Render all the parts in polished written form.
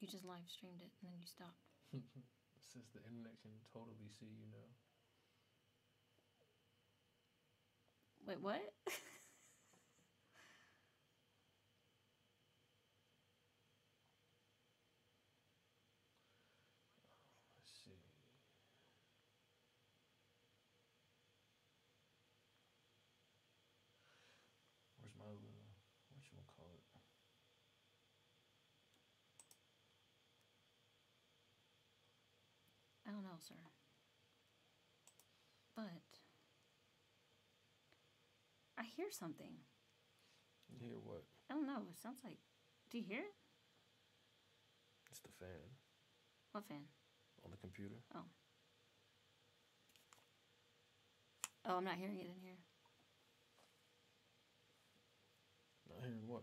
You just live streamed it and then you stopped. Since the internet can totally see you now. Wait, what? Let's see. Where's my little, what you gonna call it? I don't know, sir. But I hear something. You hear what? I don't know. It sounds like. Do you hear it? It's the fan. What fan? On the computer. Oh. Oh, I'm not hearing it in here. Not hearing what?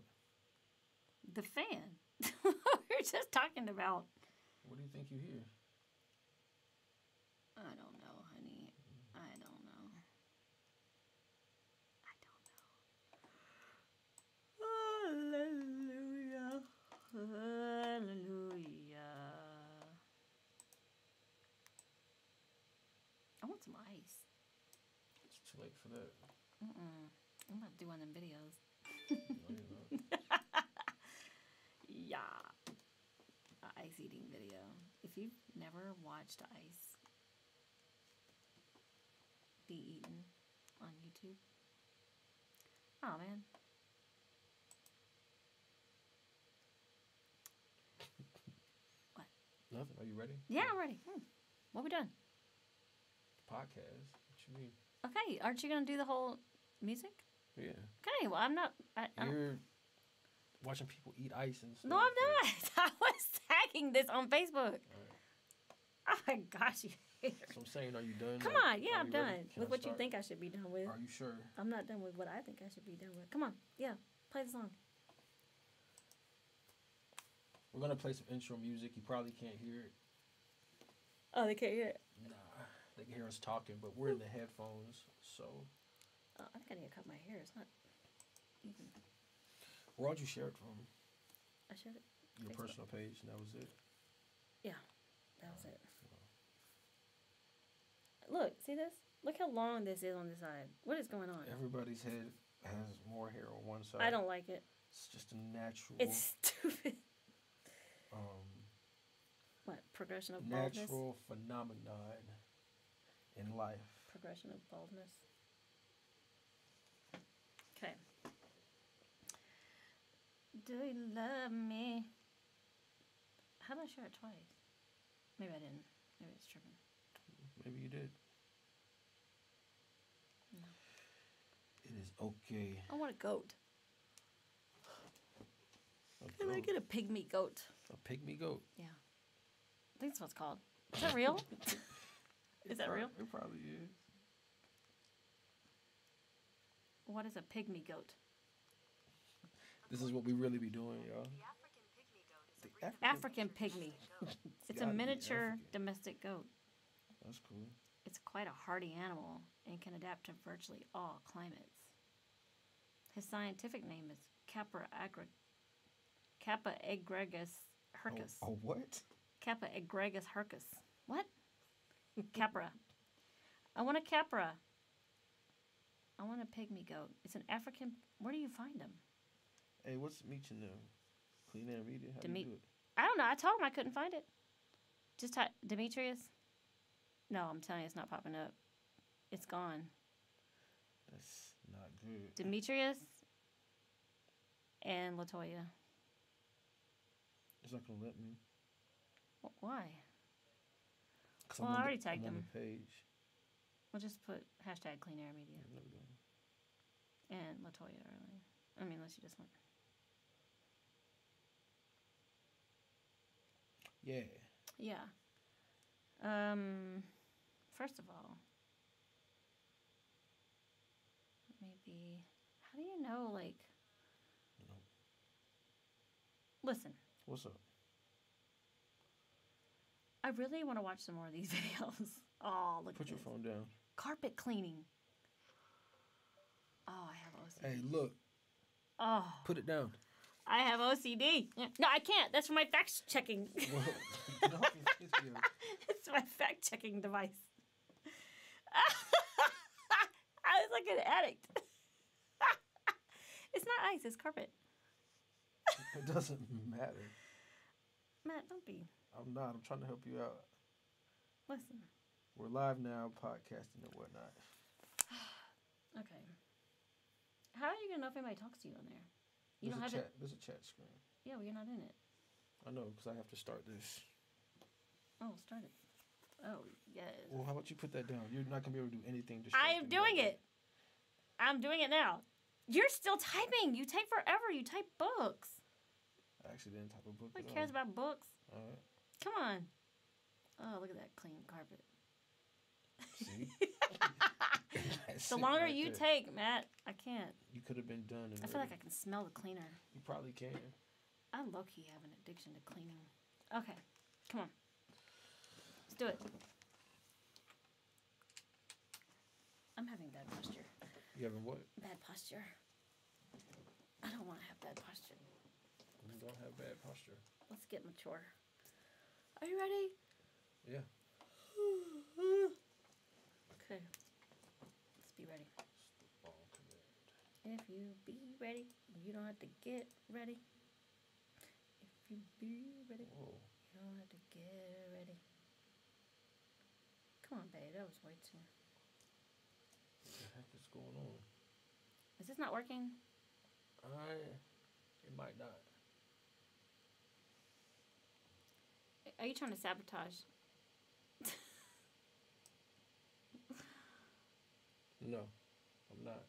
The fan. We're just talking about. What do you think you hear? I don't know, honey. I don't know. Hallelujah. Hallelujah. I want some ice. It's too late for that. I'm about to do one of them videos. No, you're not. Yeah. An ice eating video. If you've never watched ice be eaten on YouTube. Oh, man. What? Nothing. Are you ready? Yeah, I'm ready. What we doing? Podcast. What you mean? Okay, aren't you going to do the whole music? Yeah. Okay, well, I'm not... I You're watching people eat ice and stuff. No, I'm not. I was tagging this on Facebook. Right. Oh, my gosh, you hater. So I'm saying, are you done? Come Like, on. Yeah, I'm done ready? Can with I what you start? think I should be done with. Are you sure? I'm not done with what I think I should be done with. Come on. Yeah, play the song. We're going to play some intro music. You probably can't hear it. Oh, they can't hear it. Nah. They can hear us talking, but we're in the headphones, so... Oh, I think I need to cut my hair. It's not even... Where'd you share it from? I shared it. Your Facebook. personal page, and that was it? Yeah, that was it. Look, see this? Look how long this is on the side. What is going on? Everybody's head has more hair on one side. I don't like it. It's just a natural... It's stupid. What? Progression of baldness? Natural phenomenon in life. Progression of baldness. Okay. Do you love me? How did I share it twice? Maybe I didn't. Maybe it's tripping. Maybe you did. No. It is okay. I want a goat. A Can I goat. get a pygmy goat? A pygmy goat. Yeah. I think that's what it's called. Is that real? Is that real? It probably is. What is a pygmy goat? This is what we really be doing, y'all. The African pygmy. It's a gotta be miniature African. domestic goat. That's cool. It's quite a hardy animal and can adapt to virtually all climates. His scientific name is Kappa egregus hircus. Oh, what? Kappa egregus hircus. What? Capra. I want a capra. I want a pygmy goat. It's an African... Where do you find them? Hey, what's meeting them? Clean Air Media? How do you do it? I don't know. I told him I couldn't find it. Just type Demetrius. No, I'm telling you, it's not popping up. It's gone. That's not good. Demetrius and Latoya. It's not going to let me. Why? 'Cause Well, I'm I on already the- tagged I'm on him. the page. We'll just put hashtag Clean Air Media. There we go. And Latoya early. I mean, unless you just want... Yeah. Yeah. First of all, maybe... How do you know, like... No. Listen. What's up? I really want to watch some more of these videos. Oh, look Put at your this. phone down. Carpet cleaning. Oh, I have OCD. Hey, look. Oh. Put it down. I have OCD. No, I can't. That's for my fact checking. Well, get off your face here. It's my fact checking device. I was like an addict. It's not ice, it's carpet. It doesn't matter. Matt, don't be. I'm not. I'm trying to help you out. Listen. We're live now, podcasting and whatnot. Okay. How are you going to know if anybody talks to you on there? You There's don't a have chat. it. There's a chat screen. Yeah, well, you're not in it. I know, because I have to start this. Oh, start it. Oh, yes. Well, how about you put that down? You're not going to be able to do anything. I am doing it. I'm doing it now. You're still typing. You type forever. You type books. I actually didn't type a book. Nobody cares about books. All right. Come on. Oh, look at that clean carpet. See? The longer you take, Matt, I can't. You could have been done. I feel like I can smell the cleaner. You probably can. I low-key have an addiction to cleaning. Okay, come on. Let's do it. I'm having bad posture. You having what? Bad posture. I don't want to have bad posture. You don't have bad posture. Let's get mature. Are you ready? Yeah. Okay. Let's be ready. If you be ready, you don't have to get ready. If you be ready, Whoa. you don't have to get ready. Come on, babe. That was way too. What the heck is going on? Is this not working? It might not. Are you trying to sabotage? No, I'm not.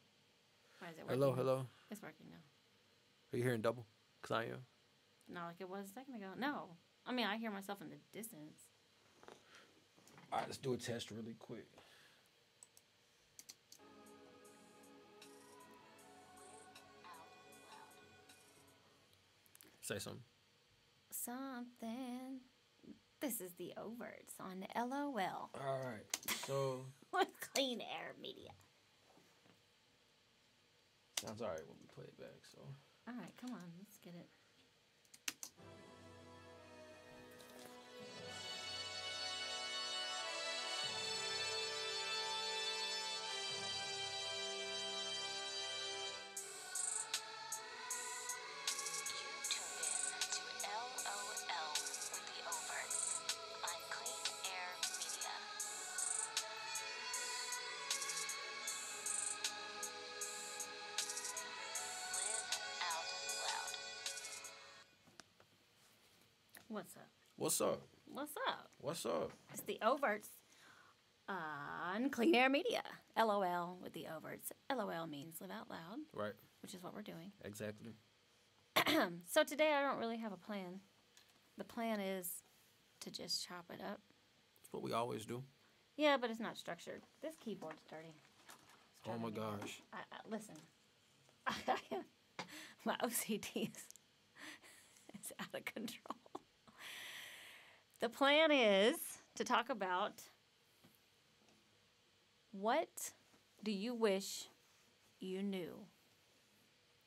Why is it working? Hello. It's working now. Are you hearing double? Because I am. Not like it was a second ago. No. I mean, I hear myself in the distance. All right, let's do a test really quick. Say something. Something. This is the Overts on L.O.L. All right, so With Clean Air Media. sounds all right when we play it back. So All right, come on. Let's get it. L.O.L. with the Overts on Clean Air Media. Live out loud. What's up? what's up? What's up? What's up? It's the Overts on Clean Air Media. L.O.L. with the Overts. L.O.L. means live out loud, Right. which is what we're doing. Exactly. So today I don't really have a plan. The plan is to just chop it up. That's what we always do. Yeah, but it's not structured. This keyboard's dirty. It's Oh my driving me nuts. gosh. Listen, my OCD is out of control. The plan is to talk about what do you wish you knew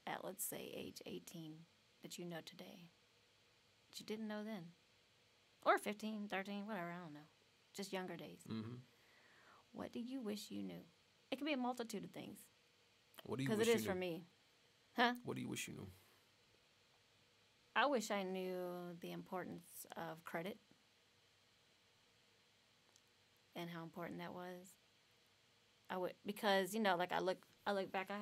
at, let's say, age 18 that you know today that you didn't know then. Or 15, 13, whatever, I don't know. Just younger days. Mm-hmm. What do you wish you knew? It could be a multitude of things. What do you Because wish it you is knew? for me. Huh? What do you wish you knew? I wish I knew the importance of credit and how important that was. I would, because like I look back. I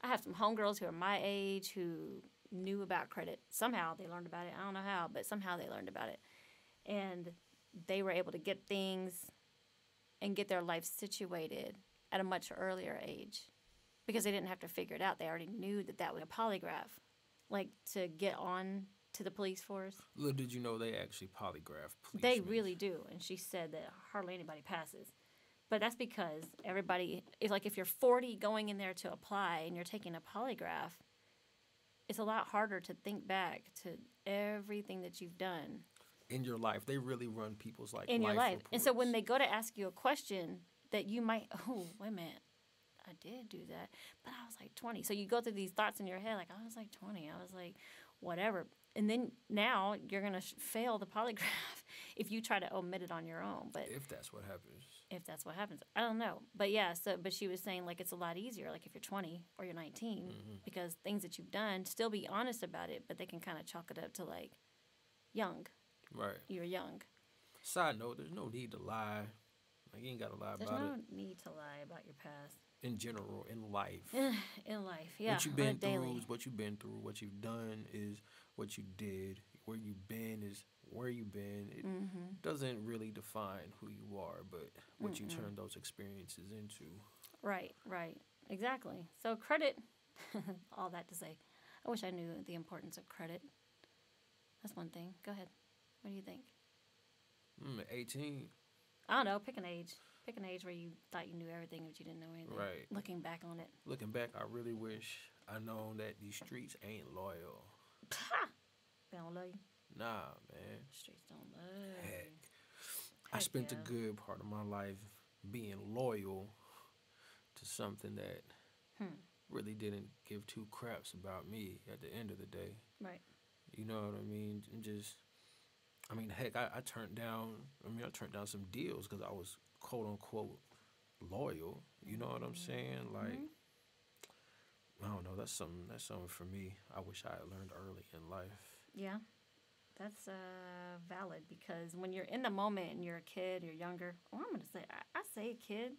have some homegirls who are my age who knew about credit. Somehow they learned about it. I don't know how, but somehow they learned about it, and they were able to get things and get their life situated at a much earlier age because they didn't have to figure it out. They already knew that was a polygraph, like to get on to the police force. Little did you know they actually polygraph police. They really do. And she said that hardly anybody passes. But that's because everybody, if you're 40 going in there to apply and you're taking a polygraph, it's a lot harder to think back to everything that you've done. In your life. They really run people's in your life. Reports. And so when they go to ask you a question that you might, oh, wait a minute, I did do that, but I was like 20. So you go through these thoughts in your head, like, I was like 20. I was like, whatever. And then now you're going to fail the polygraph if you try to omit it on your own. But If that's what happens. if that's what happens, I don't know. But yeah, but she was saying, like, it's a lot easier, like, if you're 20 or you're 19, because things that you've done, still be honest about it, but they can kind of chalk it up to, like, young. Right. You're young. Side note, there's no need to lie. Like, you ain't got to lie There's about no it. need to lie about your past. In general, in life. In life, yeah. What you've on a been through daily. is what you've been through. What you've done is what you did. Where you've been is where you've been. It doesn't really define who you are, but what you turn those experiences into. Right, right. Exactly. So credit, all that to say, I wish I knew the importance of credit. That's one thing. Go ahead. What do you think? 18. I don't know. Pick an age. Pick an age where you thought you knew everything, but you didn't know anything. Right. Looking back on it. Looking back, I really wish I known that these streets ain't loyal. They don't love you. Nah, man. Streets don't love you. Heck. I spent yeah. a good part of my life being loyal to something that really didn't give two craps about me at the end of the day. Right. You know what I mean? And just, I mean, heck, I turned down some deals because I was quote unquote loyal. You know what I'm saying? Like, I don't know. That's something for me. I wish I had learned early in life. Yeah. That's valid, because when you're in the moment and you're a kid, you're younger. Well, I'm going to say, I say a kid,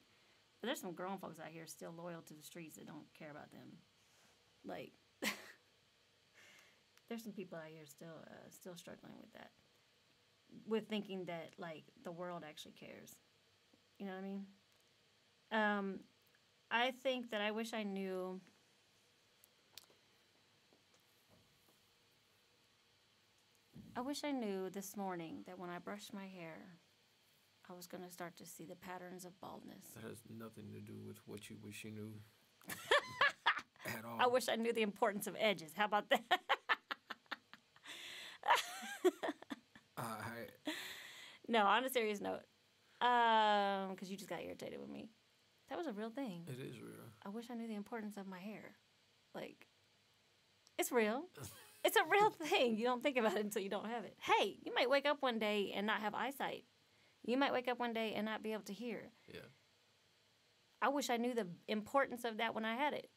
but there's some grown folks out here still loyal to the streets that don't care about them. Like, there's some people out here still struggling with that, with thinking that, like, the world actually cares. You know what I mean? I think that I wish I knew. I wish I knew this morning that when I brushed my hair, I was going to start to see the patterns of baldness. That has nothing to do with what you wish you knew at all. I wish I knew the importance of edges. How about that? No, on a serious note, because you just got irritated with me. That was a real thing. It is real. I wish I knew the importance of my hair. Like, it's real. It's a real thing. You don't think about it until you don't have it. Hey, you might wake up one day and not have eyesight. You might wake up one day and not be able to hear. Yeah. I wish I knew the importance of that when I had it.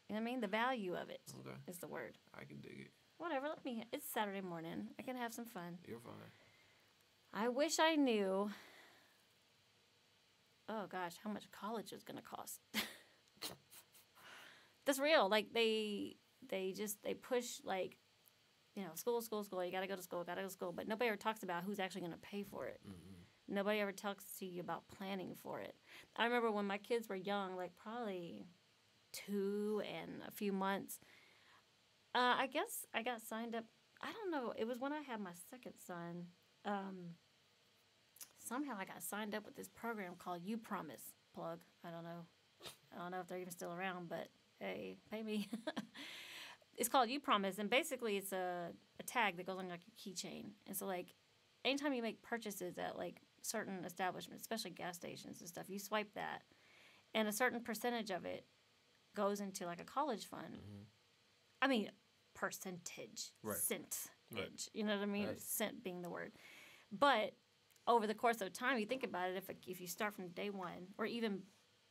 You know what I mean? The value of it is the word. I can dig it. Whatever, it's Saturday morning. I can have some fun. You're fine. I wish I knew, oh gosh, how much college is going to cost. That's real. Like, they push, like, you know, school. You got to go to school. But nobody ever talks about who's actually going to pay for it. Nobody ever talks to you about planning for it. I remember when my kids were young, like probably 2 and a few months, I guess I got signed up. I don't know. It was when I had my second son. Somehow I got signed up with this program called You Promise. Plug. I don't know if they're even still around, but hey, pay me. It's called You Promise, and basically it's a tag that goes on like your keychain. And so, like, anytime you make purchases at like certain establishments, especially gas stations and stuff, you swipe that, and a certain percentage of it goes into like a college fund. I mean, percentage, cent. Right. You know what I mean? Right. Cent being the word. But over the course of time, you think about it, if you start from day one, or even,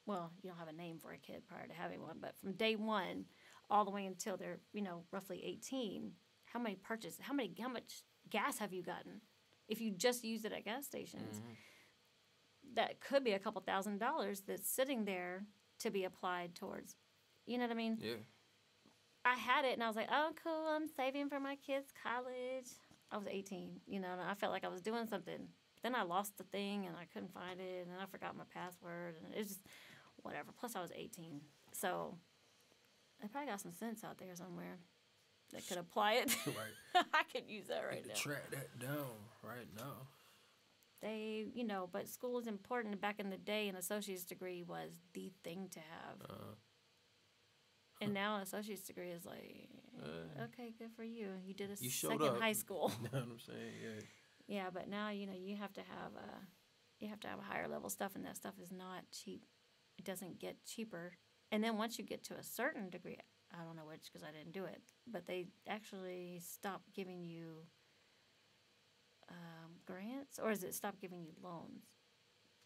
well, you don't have a name for a kid prior to having one, but from day one all the way until they're, you know, roughly 18, how much gas have you gotten? If you just use it at gas stations, that could be a couple $1,000s that's sitting there to be applied towards, you know what I mean? Yeah. I had it, and I was like, oh, cool, I'm saving for my kids' college. I was 18, you know, and I felt like I was doing something. Then I lost the thing, and I couldn't find it, and then I forgot my password, and it's just whatever. Plus, I was 18. So I probably got some sense out there somewhere that could apply it. Right. I could use that right now. Track that down right now. They, you know, but school is important. Back in the day, an associate's degree was the thing to have. And now an associate's degree is like, okay, good for you. You did a second high school. You know what I'm saying? Yeah. Yeah, but now, you know, you have to have a higher level stuff, and that stuff is not cheap. it doesn't get cheaper. And then once you get to a certain degree, I don't know which because I didn't do it, but they actually stop giving you grants, or is it stop giving you loans?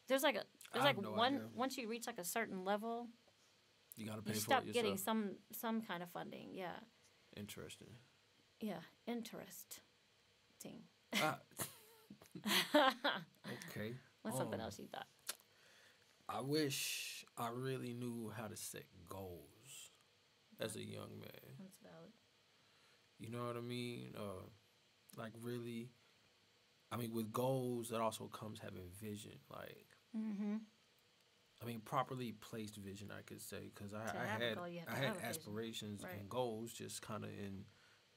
There's like a I there's have like no one idea. once you reach like a certain level, You gotta pay you for stop it getting yourself. some kind of funding. Yeah, Interesting. yeah, interesting. Ah, okay. What's something else you thought? I wish I really knew how to set goals as a young man. That's valid. You know what I mean? Like really. I mean, with goals, that also comes having vision. Like, Mm-hmm. I mean, properly placed vision, I could say, because To I have a had goal, you have to I had have a vision. aspirations Right. and goals, just kind of in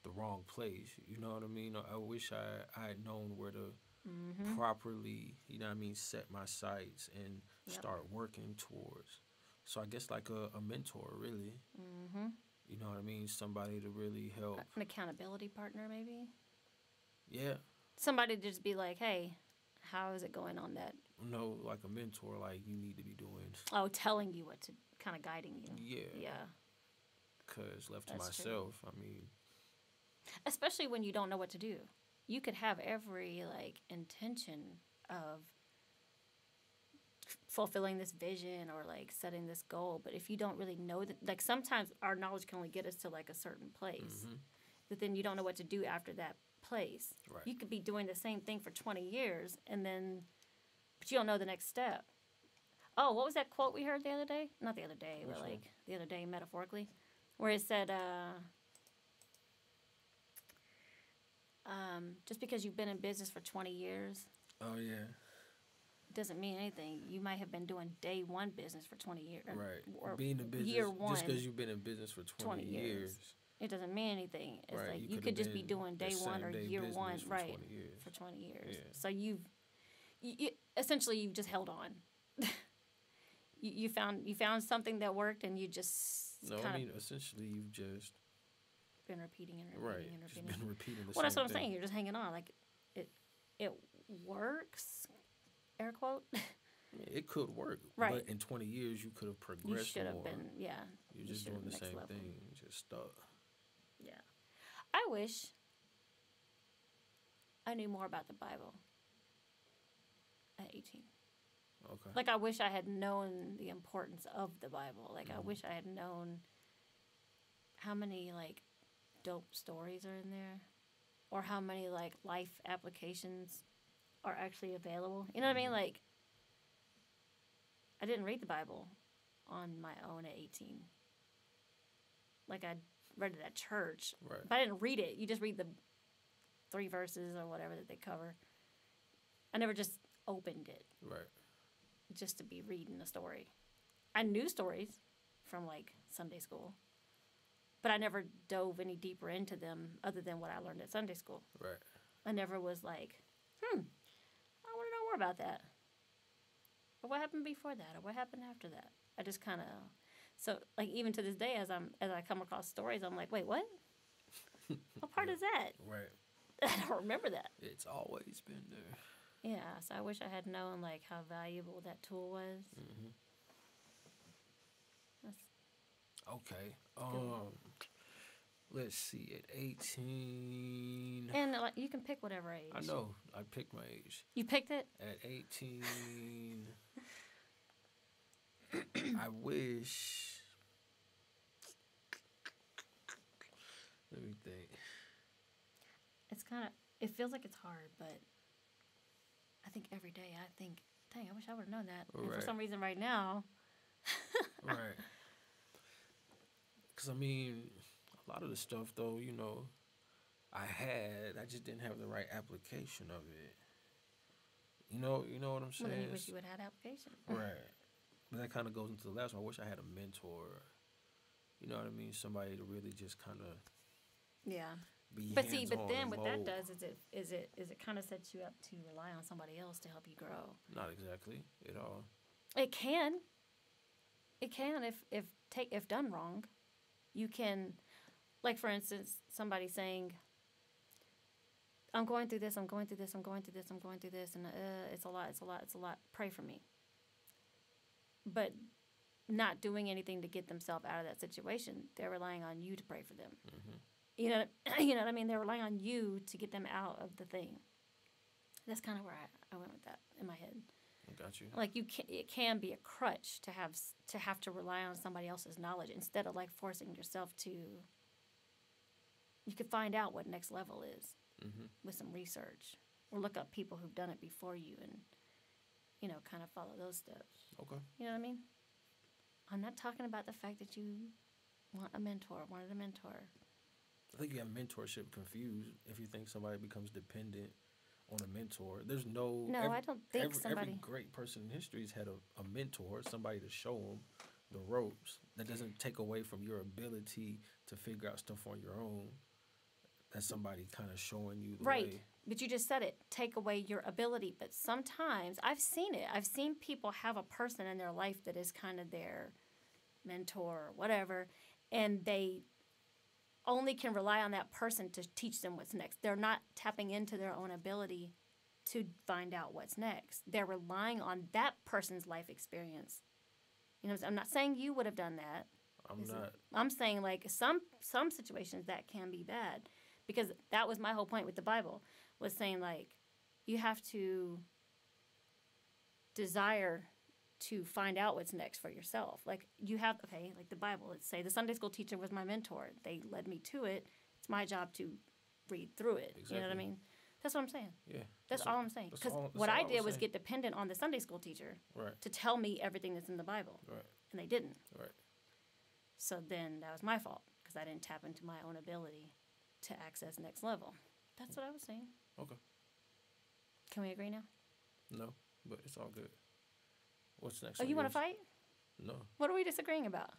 the wrong place. You know what I mean? I wish I had known where to Mm-hmm. properly, you know what I mean, set my sights and Yep. start working towards. So I guess like a mentor, really. Mm-hmm. You know what I mean? Somebody to really help. An accountability partner, maybe. Yeah. Somebody to just be like, hey, how is it going on that? No, like a mentor, like you need to be doing. Oh, telling you what to, kind of guiding you. Yeah. Yeah. Because left to That's true. myself, I mean, Especially when you don't know what to do. You could have every like intention of fulfilling this vision or like setting this goal, but if you don't really know that, like sometimes our knowledge can only get us to like a certain place, but then you don't know what to do after that place. Right. You could be doing the same thing for 20 years and then, but you don't know the next step. Oh, what was that quote we heard the other day? Not the other day, Which but one? like the other day metaphorically, where it said, just because you've been in business for 20 years oh yeah, doesn't mean anything. You might have been doing day one business for 20 years. right. Or Being in business, year one, just because you've been in business for 20 years, it doesn't mean anything. It's right? like you could've could just be been doing the day one or same day year business one, for right? 20 years. For 20 years. Yeah. So you essentially you've just held on. you found something that worked, and you just No, I kind mean essentially you've just of been repeating and repeating right, and just repeating. been repeating the Well, that's same what I'm thing. saying. You're just hanging on. Like it works. Air quote. I mean, it could work, Right. but in 20 years you could have You progressed should have more. been. Yeah. You're you just should doing have the next same level. thing, just stuck. Yeah. I wish I knew more about the Bible at 18. Okay. Like, I wish I had known the importance of the Bible. Like, I Mhm. wish I had known how many, like, dope stories are in there, or how many, like, life applications are actually available. You know what I mean? Mhm. Like, I didn't read the Bible on my own at 18. Like, I read it at church, Right. but I didn't read it. You just read the 3 verses or whatever that they cover. I never just opened it Right. just to be reading a story. I knew stories from like Sunday school, but I never dove any deeper into them other than what I learned at Sunday school. Right. I never was like, I want to know more about that. Or what happened before that? Or what happened after that? I just kind of, so like even to this day, as I come across stories, I'm like, wait, what? What part is that? Right. I don't remember that. It's always been there. Yeah, so I wish I had known like how valuable that tool was. Hmm. That's Okay. good. Let's see. At 18, And like you can pick whatever age. I know I picked my age. You picked it? At 18, I wish. Let me think. It's kind of, it feels like it's hard, but I think every day I think, dang, I wish I would have known that. And for Right. some reason right now, Right. Because I mean, a lot of the stuff though, I just didn't have the right application of it. You know what I'm well, then saying? you wish you would have had application. Right. But that kind of goes into the last one. I wish I had a mentor. You know what I mean? Somebody to really just kind of Yeah. be But see, but hands-on then and what that mold. does is it kind of sets you up to rely on somebody else to help you grow. Not exactly at all. It can. It can if done wrong. You can, like for instance, somebody saying, "I'm going through this. I'm going through this. I'm going through this. I'm going through this, and it's a lot. It's a lot. It's a lot. Pray for me." But not doing anything to get themselves out of that situation. They're relying on you to pray for them. Mm-hmm. You know, you know what I mean? They're relying on you to get them out of the thing. That's kind of where I went with that in my head. I got you. Like it can be a crutch to have to rely on somebody else's knowledge instead of like forcing yourself to. You could find out what next level is Mm-hmm. with some research, or look up people who've done it before you, and kind of follow those steps. Okay. You know what I mean? I'm not talking about the fact that you wanted a mentor. I think you have mentorship confused if you think somebody becomes dependent on a mentor. There's no. No, I don't think somebody. Every great person in history has had a mentor, somebody to show them the ropes. That doesn't take away from your ability to figure out stuff on your own. That's somebody kind of showing you the Right. way. But you just said it, take away your ability. But sometimes, I've seen it. I've seen people have a person in their life that is kind of their mentor or whatever, and they only can rely on that person to teach them what's next. They're not tapping into their own ability to find out what's next. They're relying on that person's life experience. You know, I'm not saying you would have done that. I'm not. I'm saying like some situations that can be bad, because that was my whole point with the Bible, was saying like you have to desire to find out what's next for yourself. Like you have, okay, like the Bible, let's say the Sunday school teacher was my mentor. They led me to it. It's my job to read through it. Exactly. You know what I mean? That's what I'm saying. Yeah. That's all I'm saying. that's Because all- that's what all I I was did was saying. get dependent on the Sunday school teacher Right. to tell me everything that's in the Bible. Right. And they didn't. Right. So then that was my fault, because I didn't tap into my own ability to access next level. That's what I was saying. Okay. Can we agree now? No, but it's all good. What's next? Oh, on you want to yours? fight? No. What are we disagreeing about?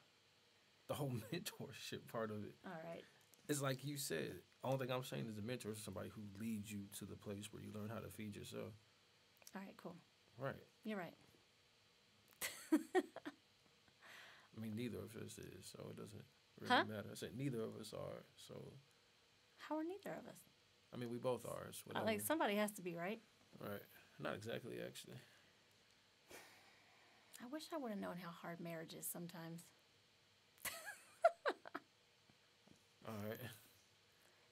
The whole mentorship part of it. All right. It's like you said. Only thing I'm saying is a mentor is somebody who leads you to the place where you learn how to feed yourself. All right, cool. Right. You're right. I mean, neither of us is, so it doesn't really Huh? matter. I said neither of us are, so How are neither of us? I mean we both are. It's whatever. Like, somebody has to be right. Right. Not exactly, actually. I wish I would have known how hard marriage is sometimes. All right.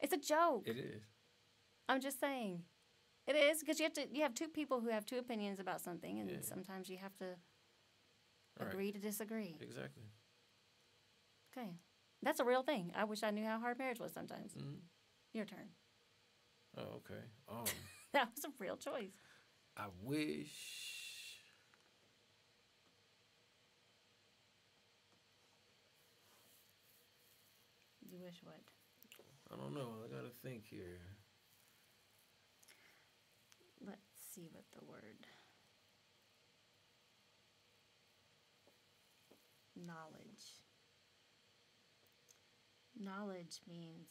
It's a joke. It is. I'm just saying. It is, because you have two people who have two opinions about something, and Yeah. sometimes you have to Right. agree to disagree. Exactly. Okay. That's a real thing. I wish I knew how hard marriage was sometimes. Mm-hmm. Your turn. Oh, okay. That was a real choice. I wish. You wish what? I don't know. I gotta think here. Let's see what the word knowledge. Knowledge means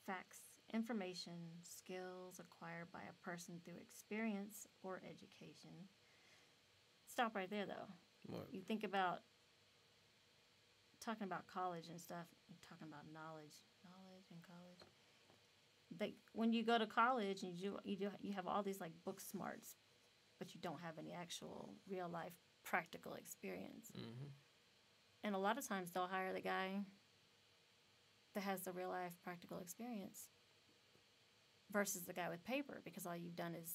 facts, information, skills acquired by a person through experience or education. Stop right there, though. What? You think about talking about college and stuff, and talking about knowledge in college. Like when you go to college and you have all these like book smarts, but you don't have any actual real life practical experience. Mm-hmm. And a lot of times they'll hire the guy that has the real life practical experience versus the guy with paper, because all you've done is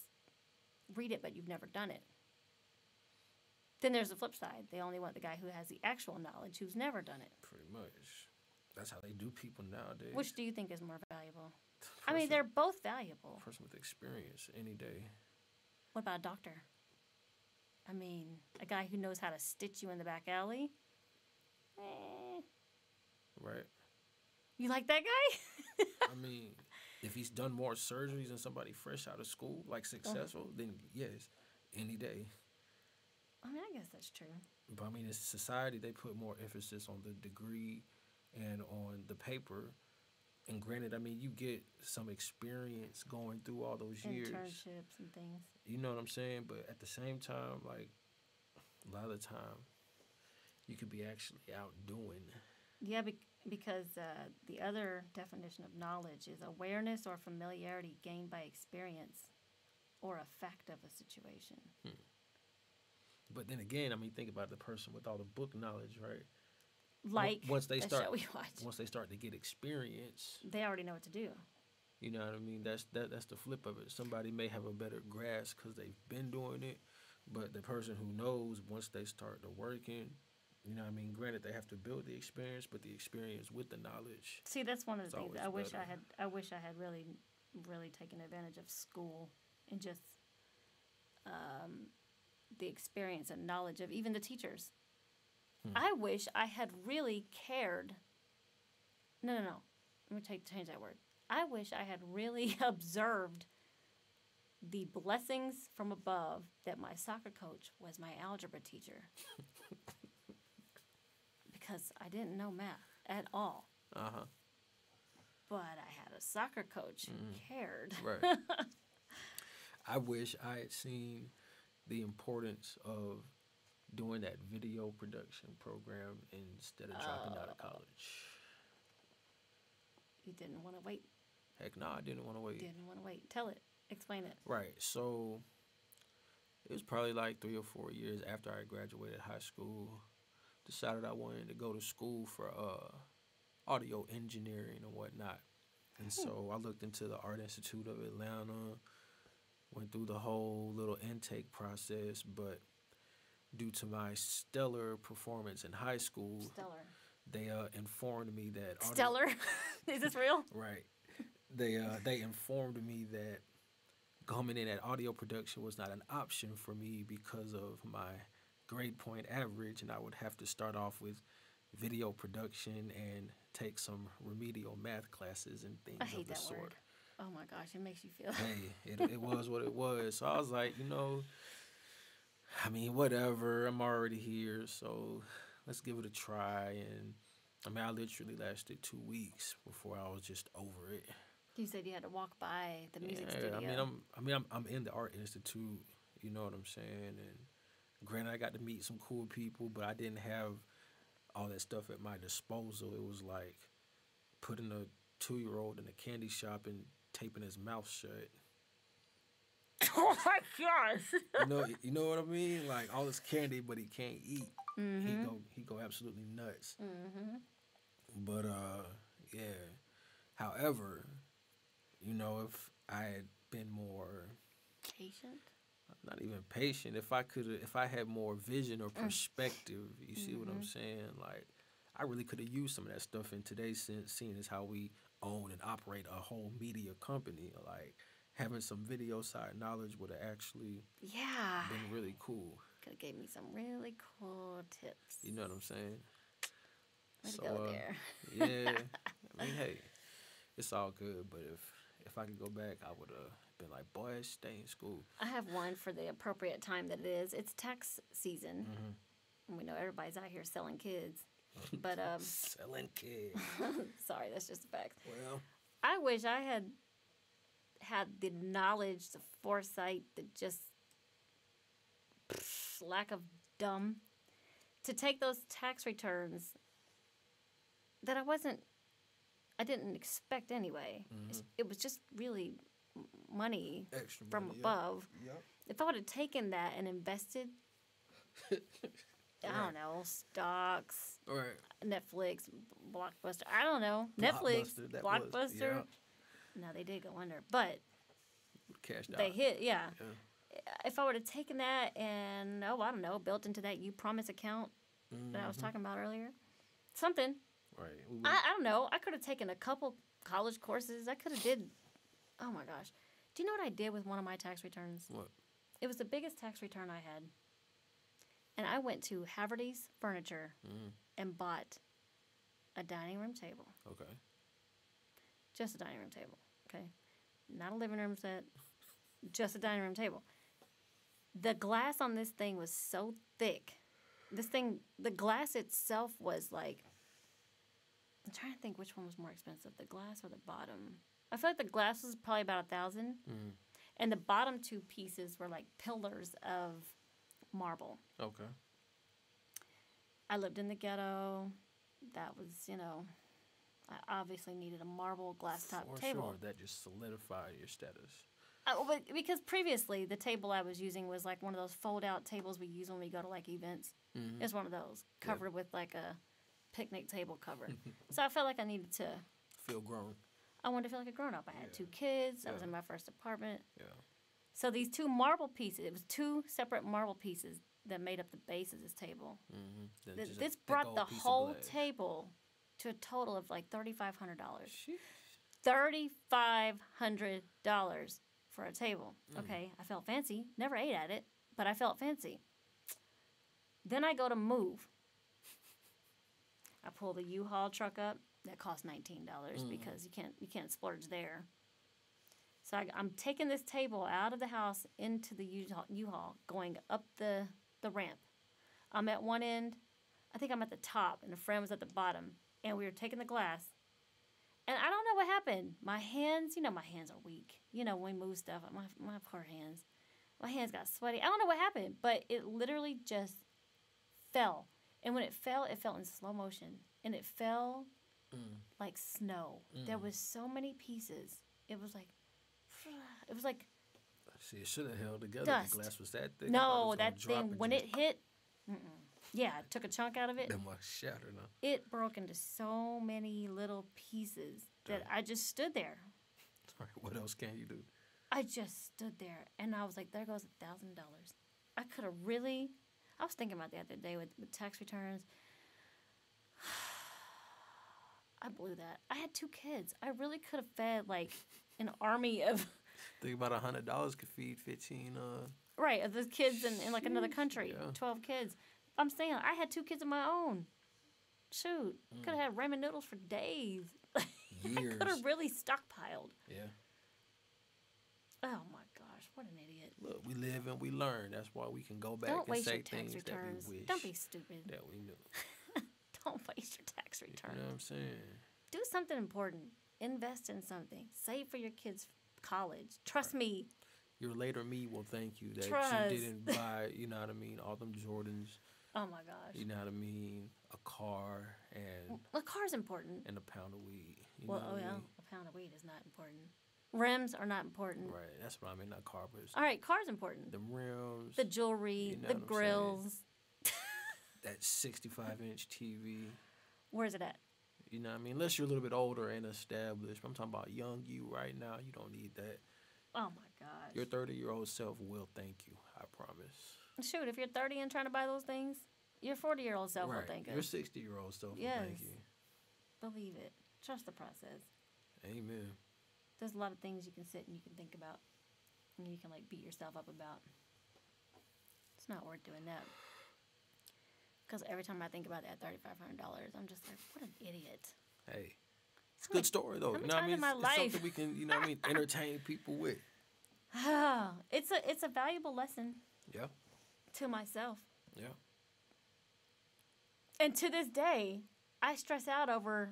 read it, but you've never done it. Then there's the flip side. They only want the guy who has the actual knowledge, who's never done it. Pretty much. That's how they do people nowadays. Which do you think is more valuable? I Person- mean, they're both valuable. person with experience any day. What about a doctor? I mean, a guy who knows how to stitch you in the back alley? Right. You like that guy? I mean, if he's done more surgeries than somebody fresh out of school, like successful, then yes, any day. I mean, I guess that's true. But I mean, in society, they put more emphasis on the degree and on the paper. And granted, I mean, you get some experience going through all those years. Internships and things. You know what I'm saying? But at the same time, like, a lot of the time, you could be actually out doing. Yeah, because the other definition of knowledge is awareness or familiarity gained by experience or a fact of a situation. But then again, I mean, think about the person with all the book knowledge, right? Like Once they the start, show we watch. once they start to get experience, They already know what to do. you know what I mean? That's the flip of it. Somebody may have a better grasp because they've been doing it, but the person who knows, once they start to working, you know what I mean? Granted, they have to build the experience, but the experience with the knowledge. See, that's one of It's the things always I wish better. I wish I had really, really taken advantage of school and just the experience and knowledge of even the teachers. I wish I had really cared. No, no, no. Let me change that word. I wish I had really observed the blessings from above that my soccer coach was my algebra teacher. Because I didn't know math at all. Uh-huh. But I had a soccer coach who cared. Right. I wish I had seen the importance of doing that video production program instead of dropping out of college. You didn't want to wait. Heck no, I didn't want to wait. Didn't want to wait. Tell it. Explain it. Right. So it was probably like 3 or 4 years after I graduated high school. Decided I wanted to go to school for audio engineering and whatnot. And so I looked into the Art Institute of Atlanta, went through the whole little intake process, but due to my stellar performance in high school, Stellar. they informed me that Stellar? Is this real? Right. They informed me that coming in at audio production was not an option for me because of my grade point average, and I would have to start off with video production and take some remedial math classes and things I of hate the that sort. word. Oh my gosh, it makes you feel. Hey, it was what it was. So I was like, I mean, whatever. I'm already here, so let's give it a try. And I mean, I literally lasted 2 weeks before I was just over it. You said you had to walk by the music Yeah, studio. I'm in the Art Institute. You know what I'm saying? And granted, I got to meet some cool people, but I didn't have all that stuff at my disposal. It was like putting a 2-year-old in a candy shop and taping his mouth shut. Oh my gosh. You know what I mean? Like all this candy, but he can't eat. He go absolutely nuts. But yeah. However, if I had been more, Patient? not even patient, if I had more vision or perspective, you see what I'm saying? Like, I really could have used some of that stuff in today's sense, seeing as how we own and operate a whole media company. Like, having some video side knowledge would have actually Yeah. been really cool. Could have gave me some really cool tips. You know what I'm saying? Way to go there. Yeah. I mean, hey, it's all good, but if I could go back, I would have been like, boy, stay in school. I have one for the appropriate time that it is. It's tax season. And we know everybody's out here selling kids. But Selling kids. sorry, that's just a fact. Well, I wish I had the knowledge, the foresight, the just lack of dumb to take those tax returns that I didn't expect anyway. It was just really money extra from money, above. Yep. If I would have taken that and invested, I don't know, stocks, All right. Netflix, Blockbuster, I don't know, Netflix, Blockbuster, that Blockbuster. was, yeah. No, they did go under, but Cashed out. they hit, yeah. Yeah. If I would have taken that and, I don't know, built into that You Promise account that I was talking about earlier, something. Right. I don't know. I could have taken a couple college courses. I could have did, oh my gosh. Do you know what I did with one of my tax returns? What? It was the biggest tax return I had. And I went to Haverty's Furniture and bought a dining room table. Okay. Just a dining room table, okay? Not a living room set, just a dining room table. The glass on this thing was so thick. The glass itself was like, I'm trying to think which one was more expensive, the glass or the bottom. I feel like the glass was probably about $1,000. And the bottom two pieces were like pillars of marble. Okay. I lived in the ghetto. That was, I obviously needed a marble glass top For table. sure, that just solidified your status. Because previously the table I was using was like one of those fold-out tables we use when we go to like events. Mm-hmm. It's one of those Yeah. covered with like a picnic table cover. So I felt like I needed to. Feel grown. I wanted to feel like a grown-up. I had Yeah. 2 kids. I was Yeah. in my first apartment. Yeah. So these 2 marble pieces. It was 2 separate marble pieces that made up the base of this table. Mm-hmm. This brought the whole table to a total of like $3,500. $3,500 for a table. Okay, I felt fancy. Never ate at it, but I felt fancy. Then I go to move. I pull the U-Haul truck up. That cost $19 because you can't splurge there. So I'm taking this table out of the house into the U-Haul, going up the ramp. I'm at one end. I think I'm at the top, and a friend was at the bottom. And we were taking the glass. And I don't know what happened. My hands, my hands are weak. When we move stuff, my poor hands. My hands got sweaty. I don't know what happened, but it literally just fell. And when it fell in slow motion. And it fell like snow. There was so many pieces. It was like, See, it should have held together. Dust. The glass was that thick. no, that thing, when it hit, yeah, I took a chunk out of it. That must shatter now. It broke into so many little pieces that I just stood there. All right, what else can you do? I just stood there, and I was like, there goes $1,000. I could have really, I was thinking about the other day with tax returns. I blew that. I had 2 kids. I really could have fed like an army of Think about $100 could feed 15. right of those kids in like another country. Yeah. 12 kids. I'm saying I had 2 kids of my own. Shoot, could have had ramen noodles for days. Years. I could have really stockpiled. Yeah. Oh my gosh, what an idiot! Look, we live and we learn. That's why we can go back Don't and waste say your tax things returns. that we wish Don't be stupid. that we knew. Don't waste your tax You returns. know what I'm saying? Do something important. Invest in something. Save for your kids' college. Trust me. Your later me will thank you that Trust. you didn't buy, you know what I mean, all them Jordans, Oh my gosh. you know what I mean, a car and Well, car's important. a pound of weed. You Well, know oh what I yeah, mean? a pound of weed is not important. Rims are not important. Right, that's what I mean, not car, but it's All right, car's important. the rims, The jewelry, You know the what I'm grills. that 65-inch TV. Where's it at? You know what I mean? Unless you're a little bit older and established. I'm talking about young you right now. You don't need that. Oh my gosh. Your 30-year-old self will thank you. I promise. Shoot, if you're 30 and trying to buy those things, your 40-year-old self will thank Your us. 60-year-old self will Yes. thank you. Believe it. Trust the process. Amen. There's a lot of things you can sit and you can think about, and you can like beat yourself up about. It's not worth doing that. Because every time I think about that $3,500, I'm just like, what an idiot. Hey, it's a How many- good story though. how You many know what I times mean? in my It's life- something we can, you know what I mean, entertain people with. It's a valuable lesson Yeah. to myself. Yeah. And to this day, I stress out over,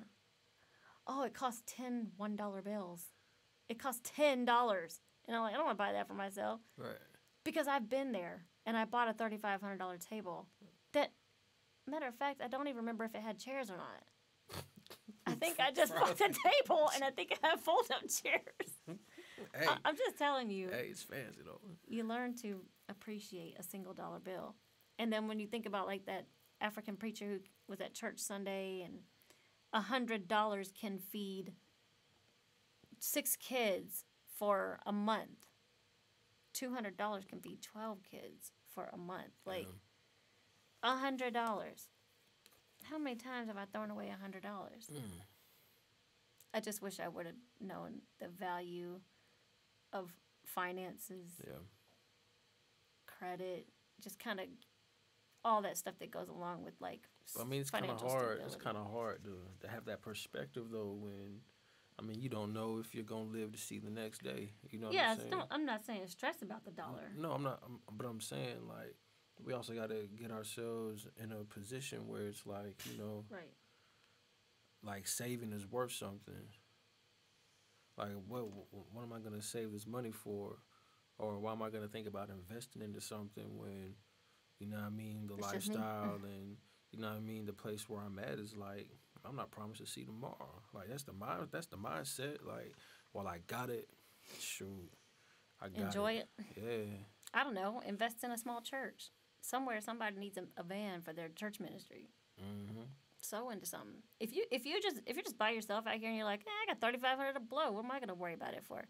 it costs 10 $1 bills. It costs $10. And I'm like, I don't want to buy that for myself. Right. Because I've been there and I bought a $3,500 table. That, matter of fact, I don't even remember if it had chairs or not. I think I just bought the table and I think it had fold up chairs. Hey. I'm just telling you, Hey, it's fancy though. you learn to appreciate a single dollar bill. And then when you think about like that African preacher who was at church Sunday and $100 can feed 6 kids for a month. $200 can feed 12 kids for a month. Like $100. How many times have I thrown away $100? I just wish I would have known the value of finances, Yeah. credit, just kind of all that stuff that goes along with like I mean, it's kind of financial hard. stability. It's kind of hard to have that perspective though. When, I mean, you don't know if you're gonna live to see the next day. You know what Yeah, I'm saying? I'm not saying stress about the dollar. No, I'm not. But I'm saying like we also got to get ourselves in a position where it's like, you know, Right. like saving is worth something. Like what am I gonna save this money for, or why am I gonna think about investing into something when, you know what I mean, the It's just me. lifestyle and you know what I mean, the place where I'm at is like I'm not promised to see tomorrow. Like that's the mindset. Like, well, I got it. Shoot, I got Enjoy it. Yeah. I don't know. Invest in a small church. Somewhere somebody needs a van for their church ministry. Mm-hmm. Sow into something. If you're just by yourself out here and you're like, I got 3,500 to blow. What am I gonna worry about it for?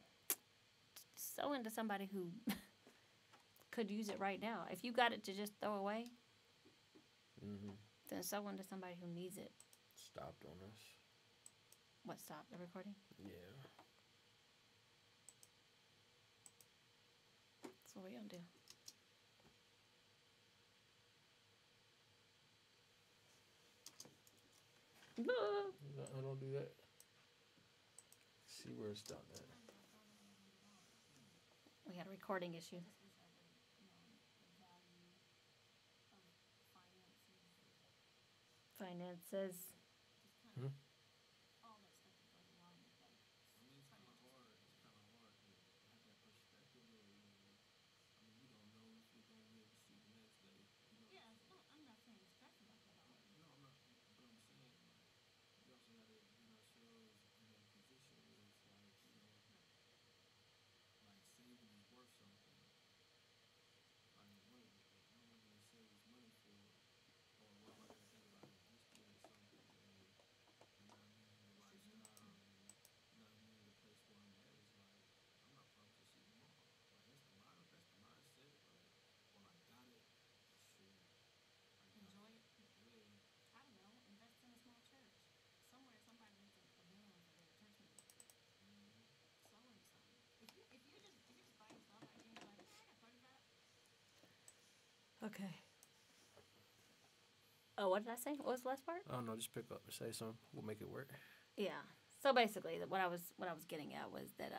Sow into somebody who could use it right now. If you got it to just throw away, Mm-hmm. then sow into somebody who needs it. Stopped on us. What, stop the recording? Yeah. That's what we gonna do. I don't do that. See where it's done at. We had a recording issue. Finances. Hmm? Okay. Oh, what did I say? What was the last part? I don't know. Just pick up and say something. We'll make it work. Yeah. So basically, what I was getting at was that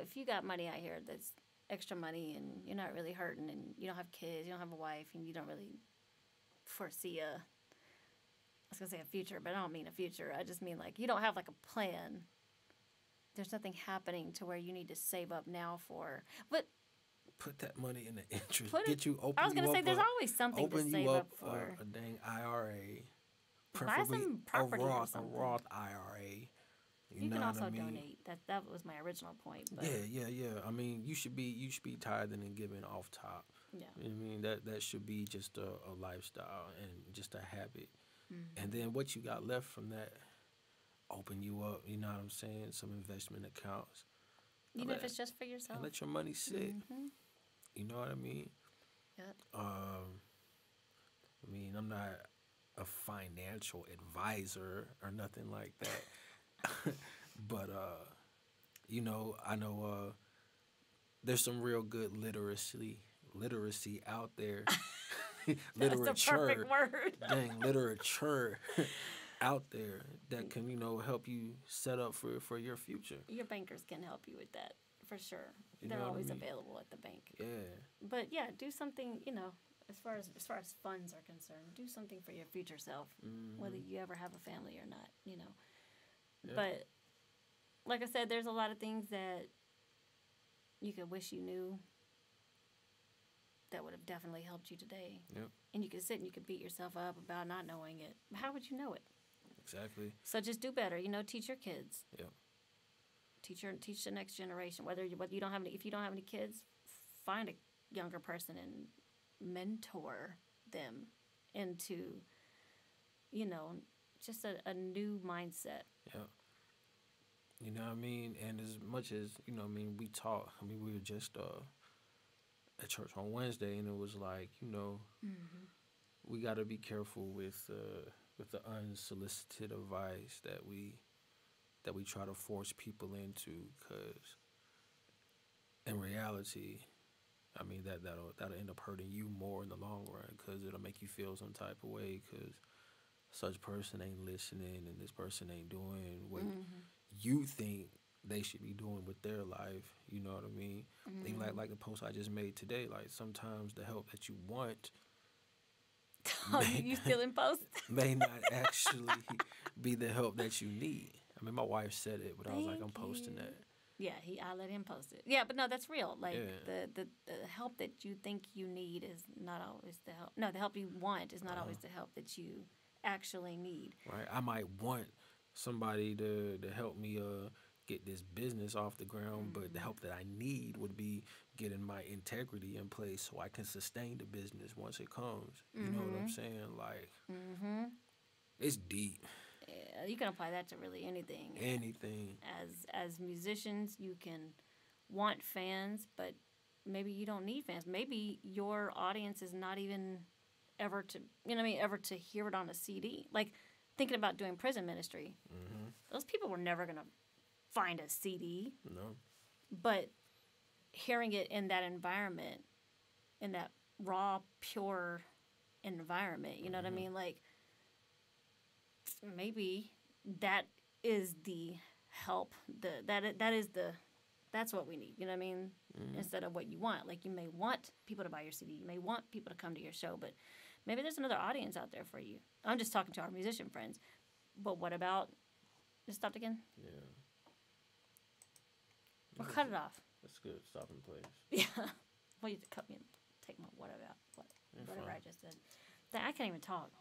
if you got money out here that's extra money and you're not really hurting and you don't have kids, you don't have a wife, and you don't really foresee I was gonna say a future, but I don't mean a future. I just mean like you don't have like a plan. There's nothing happening to where you need to save up now for. But Put that money in the interest. Put it- Get you open. I was gonna you say up there's a- always something to open save you up up for. a dang IRA. Buy Preferably some property a or Roth, something. IRA. You know can what also I mean? donate. That was my original point. But Yeah. I mean, you should be tithing and giving off top. yeah. You know what I mean, that should be just a lifestyle and just a habit. Mm-hmm. And then what you got left from that, open you up. You know what I'm saying? Some investment accounts. Even let- if it's just for yourself. And let your money sit. Mm-hmm. You know what I mean? Yep. I mean, I'm not a financial advisor or nothing like that. But I know there's some real good literacy out there. That's the perfect word. Dang, literature out there that can, help you set up for your future. Your bankers can help you with that for sure. You They're know what I always mean? available at the bank. Yeah. But yeah, do something. As far as funds are concerned, do something for your future self, whether you ever have a family or not. Yeah. But like I said, there's a lot of things that you could wish you knew that would have definitely helped you today. Yep. And you could sit and you could beat yourself up about not knowing it. How would you know it? Exactly. So just do better. Teach your kids. Yep. Teach the next generation. Whether you don't have any, if you don't have any kids, find a younger person and mentor them into, just a new mindset. Yep. You know what I mean? And as much as, we taught, we were just at church on Wednesday, and it was like, we got to be careful with the unsolicited advice that we try to force people into, because in reality, that'll end up hurting you more in the long run, because it'll make you feel some type of way, because such person ain't listening and this person ain't doing what you think they should be doing with their life. You know what I mean? Even like the post I just made today, like sometimes the help that you want Oh, you still in post? may not actually be the help that you need. I mean, my wife said it, but I was like, I'm Thank posting you. that. Yeah, I let him post it. Yeah, but no, that's real. Like Yeah. the help that you think you need is not always the help. No, the help you want is not always the help that you actually need. Right? I might want somebody to help me get this business off the ground, but the help that I need would be getting my integrity in place so I can sustain the business once it comes. You know what I'm saying? Like, it's deep. Yeah, you can apply that to really anything. Anything. As musicians, you can want fans, but maybe you don't need fans. Maybe your audience is not even ever to, you know what I mean, ever to hear it on a CD. Like, thinking about doing prison ministry, those people were never going to find a CD. No. But hearing it in that environment, in that raw, pure environment, you know what I mean? Like, maybe that is the help. That's what we need. You know what I mean? Instead of what you want. Like, you may want people to buy your CD. You may want people to come to your show, but maybe there's another audience out there for you. I'm just talking to our musician friends. But what about... Just stopped again? Yeah. Or cut it off. That's good. Stop and play. Yeah. Well, you cut me and take my whatever fine. I just said. I can't even talk.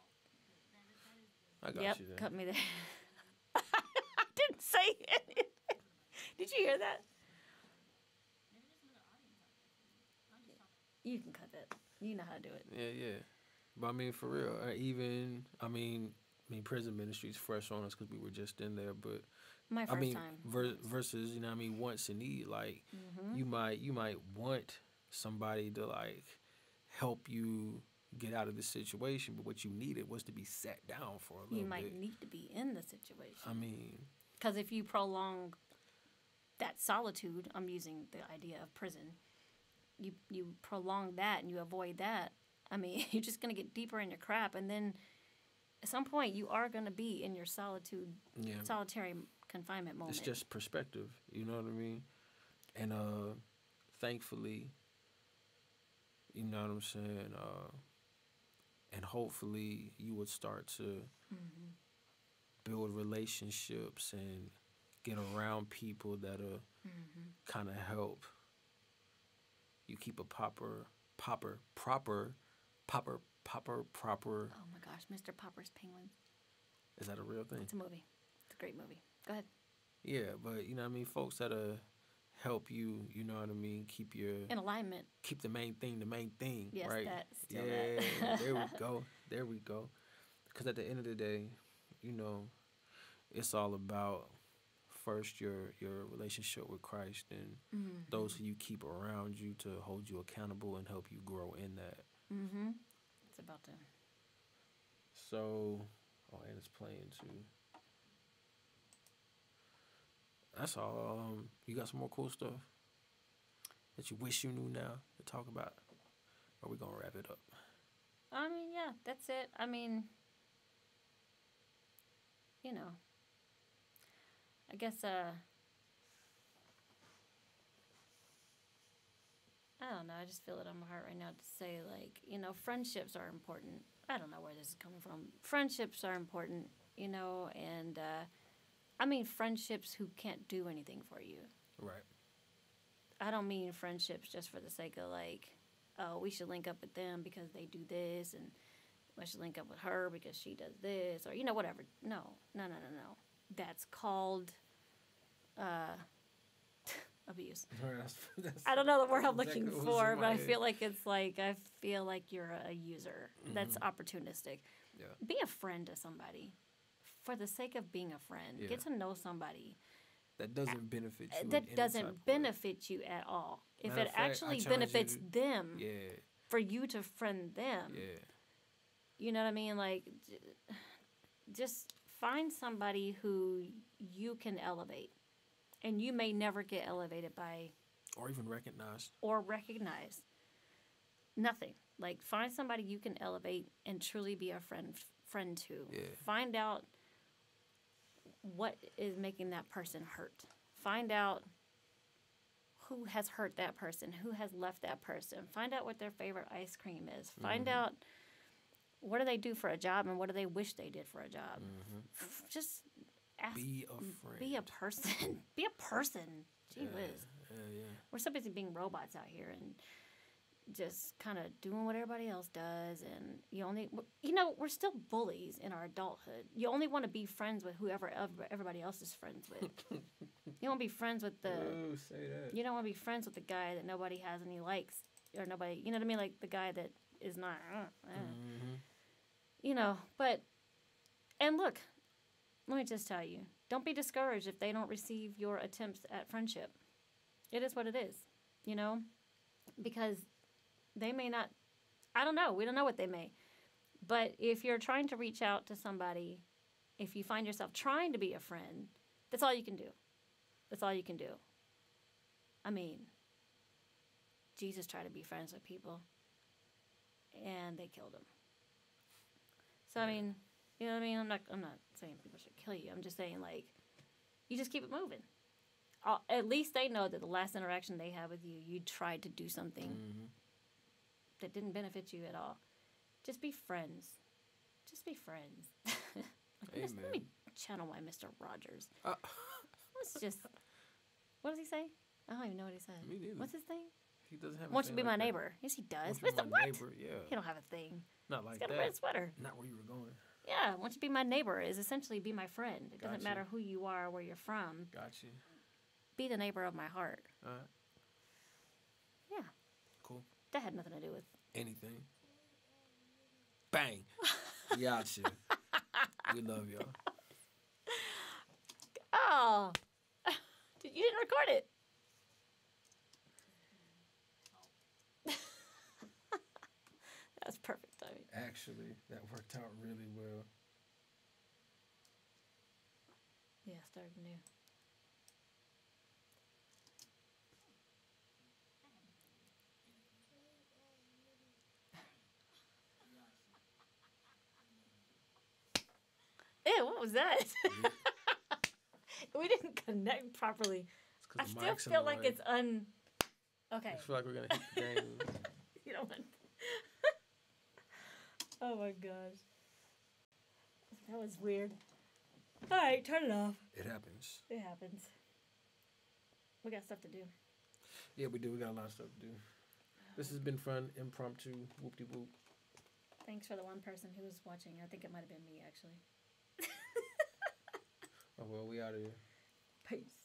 I got Yep, you there. cut me there. I didn't say anything. Did you hear that? You can cut that. You know how to do it. Yeah. But I mean, for real, prison ministry's fresh on us because we were just in there. But My first time. Versus, you know, what I mean, wants and need. Like, you might want somebody to like help you get out of the situation, but what you needed was to be sat down for a little bit. You might need to be in the situation. I mean, because if you prolong that solitude, I'm using the idea of prison. You prolong that and you avoid that. I mean, you're just gonna get deeper in your crap, and then at some point you are gonna be in your solitary confinement moment. It's just perspective, you know what I mean? And thankfully, you know what I'm saying, and hopefully you would start to build relationships and get around people that'll kind of help you keep a proper. Oh my gosh, Mr. Popper's Penguins. Is that a real thing? It's a movie. It's a great movie. Go ahead. Yeah, but you know what I mean, folks that'll help you, you know what I mean, keep your in alignment. Keep the main thing, yes, right? Still that. There we go. Because at the end of the day, you know, it's all about first your relationship with Christ and those who you keep around you to hold you accountable and help you grow in that. It's about to. So, and it's playing too. That's all. You got some more cool stuff that you wish you knew now to talk about? Or are we gonna wrap it up? I mean, yeah, that's it. I mean, you know, I guess, I don't know, I just feel it on my heart right now to say, like, you know, friendships are important. I don't know where this is coming from. Friendships are important, you know, and, I mean friendships who can't do anything for you. Right. I don't mean friendships just for the sake of, like, oh, we should link up with them because they do this, and we should link up with her because she does this, or, you know, whatever. No. That's called abuse. That's I don't know the word I'm looking exactly for, but I head. feel like it's like, I feel like you're a user. That's opportunistic. Yeah. Be a friend to somebody for the sake of being a friend. Yeah. Get to know somebody. That doesn't benefit you. That doesn't benefit you at all. If Matter it of fact, actually I challenge benefits you them, Yeah. for you to friend them, Yeah. you know what I mean? Like, just find somebody who you can elevate. And you may never get elevated by Or even recognized. or recognized. Nothing. Like, find somebody you can elevate and truly be a friend to. Yeah. Find out what is making that person hurt. Find out who has hurt that person, who has left that person. Find out what their favorite ice cream is. Find out what do they do for a job and what do they wish they did for a job. Just ask. Be a friend. Be a person. Be a person. Gee whiz. Yeah. We're so busy being robots out here, and just kind of doing what everybody else does, and we're still bullies in our adulthood. You only want to be friends with whoever everybody else is friends with. You don't be friends with the. Ooh, say that. You don't want to be friends with the guy that nobody has any likes, or nobody. You know what I mean? Like the guy that is not. But and look, let me just tell you: don't be discouraged if they don't receive your attempts at friendship. It is what it is, because they may not. I don't know. We don't know what they may. But if you're trying to reach out to somebody, if you find yourself trying to be a friend, that's all you can do. That's all you can do. I mean, Jesus tried to be friends with people, and they killed him. So I mean, you know what I mean? I'm not saying people should kill you. I'm just saying, like, you just keep it moving. At least they know that the last interaction they had with you, you tried to do something that didn't benefit you at all. Just be friends. Just be friends. Let me channel my Mr. Rogers. Let's just. What does he say? I don't even know what he said. Me neither. What's his thing? He doesn't have. Wants to be like my that. neighbor. Yes, he does. Wants to be my What? neighbor, yeah. He don't have a thing. Not like He's got that. a red sweater. Not where you were going. Yeah, wants to be my neighbor is essentially be my friend. It doesn't Gotcha. matter who you are or where you're from. Got you. Be the neighbor of my heart. All right. Yeah. Cool. That had nothing to do with Anything. Bang. Gotcha. We love y'all. Oh. You didn't record it. That's perfect timing. Actually, that worked out really well. Yeah, started new. Ew, what was that? We didn't connect properly. I still feel like it's Okay. I feel like we're gonna hit the game. You know what? Oh my gosh. That was weird. Alright, turn it off. It happens. It happens. We got stuff to do. Yeah, we do. We got a lot of stuff to do. This has been fun, impromptu, whoop-de-whoop. Thanks for the one person who was watching. I think it might have been me, actually. Oh, well, we out of here. Peace.